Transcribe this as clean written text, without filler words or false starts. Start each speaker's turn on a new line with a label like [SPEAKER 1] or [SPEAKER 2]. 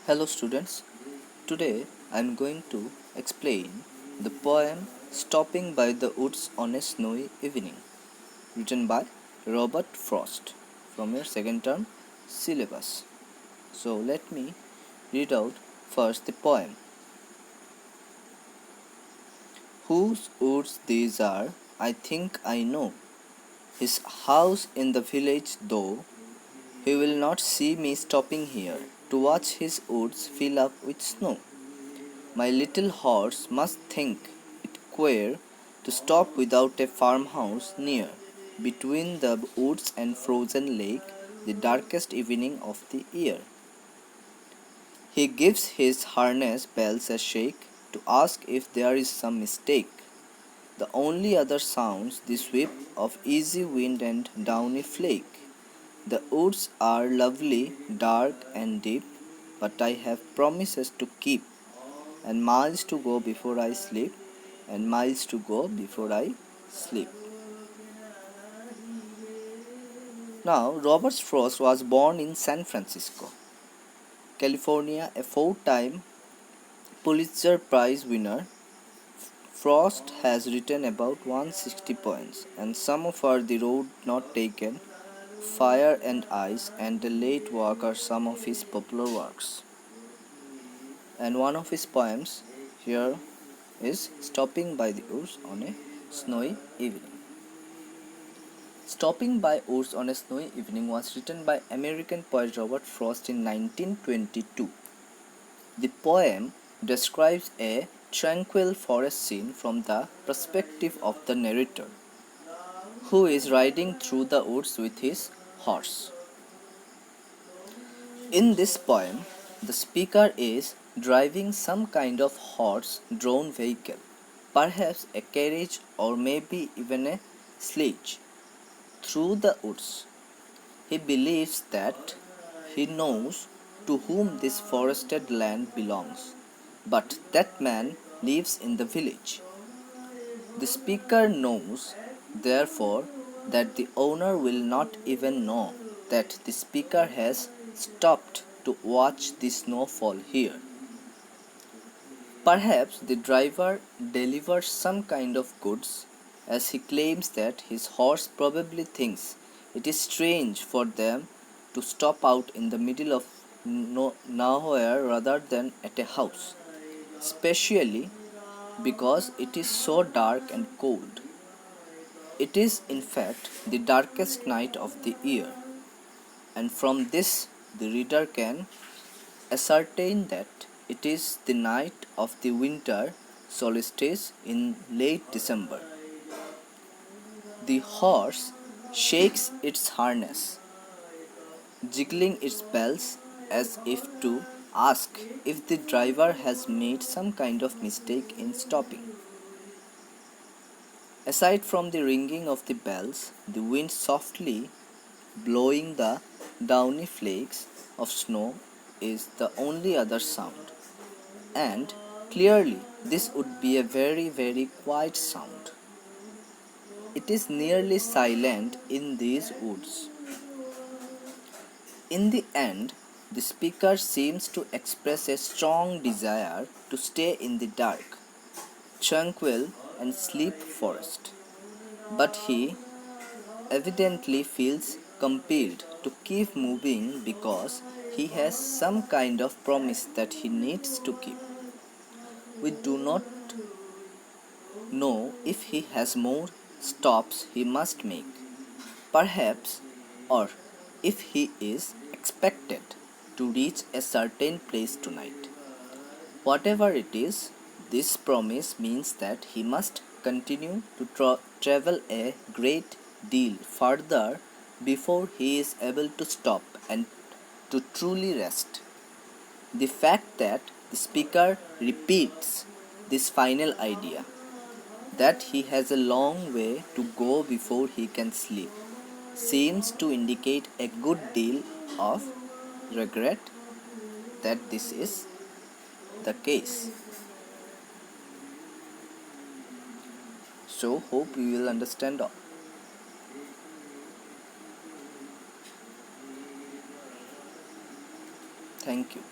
[SPEAKER 1] Hello students, today I am going to explain the poem Stopping by the Woods on a Snowy Evening, written by Robert Frost from your second term syllabus. So let me read out first the poem. Whose woods these are, I think I know. His house in the village, though he will not see me stopping here to watch his woods fill up with snow. My little horse must think it queer to stop without a farmhouse near, between the woods and frozen lake, the darkest evening of the year. He gives his harness bells a shake to ask if there is some mistake. The only other sounds the sweep of easy wind and downy flake. The woods are lovely, dark and deep, but I have promises to keep and miles to go before I sleep, and miles to go before I sleep. Now, Robert Frost was born in San Francisco, California, a four-time Pulitzer Prize winner. Frost has written about 160 poems, and some of are The Road Not Taken, Fire and Ice, and The Late Walk are some of his popular works. And one of his poems here is Stopping by the Woods on a Snowy Evening. Stopping by Woods on a Snowy Evening was written by American poet Robert Frost in 1922. The poem describes a tranquil forest scene from the perspective of the narrator, who is riding through the woods with his horse. In this poem, the speaker is driving some kind of horse-drawn vehicle, perhaps a carriage or maybe even a sledge, through the woods. He believes that he knows to whom this forested land belongs, but that man lives in the village. The speaker knows, therefore, that the owner will not even know that the speaker has stopped to watch the snowfall here. Perhaps the driver delivers some kind of goods, as he claims that his horse probably thinks it is strange for them to stop out in the middle of nowhere rather than at a house, especially because it is so dark and cold. It is, in fact, the darkest night of the year, and from this the reader can ascertain that it is the night of the winter solstice in late December. The horse shakes its harness, jiggling its bells as if to ask if the driver has made some kind of mistake in stopping. Aside from the ringing of the bells, the wind softly blowing the downy flakes of snow is the only other sound. And clearly, this would be a very, very quiet sound. It is nearly silent in these woods. In the end, the speaker seems to express a strong desire to stay in the dark, tranquil, and sleep forest. But he evidently feels compelled to keep moving because he has some kind of promise that he needs to keep. We do not know if he has more stops he must make, perhaps, or if he is expected to reach a certain place tonight. Whatever it is, this promise means that he must continue to travel a great deal further before he is able to stop and to truly rest. The fact that the speaker repeats this final idea, that he has a long way to go before he can sleep, seems to indicate a good deal of regret that this is the case. So, hope you will understand. Thank you.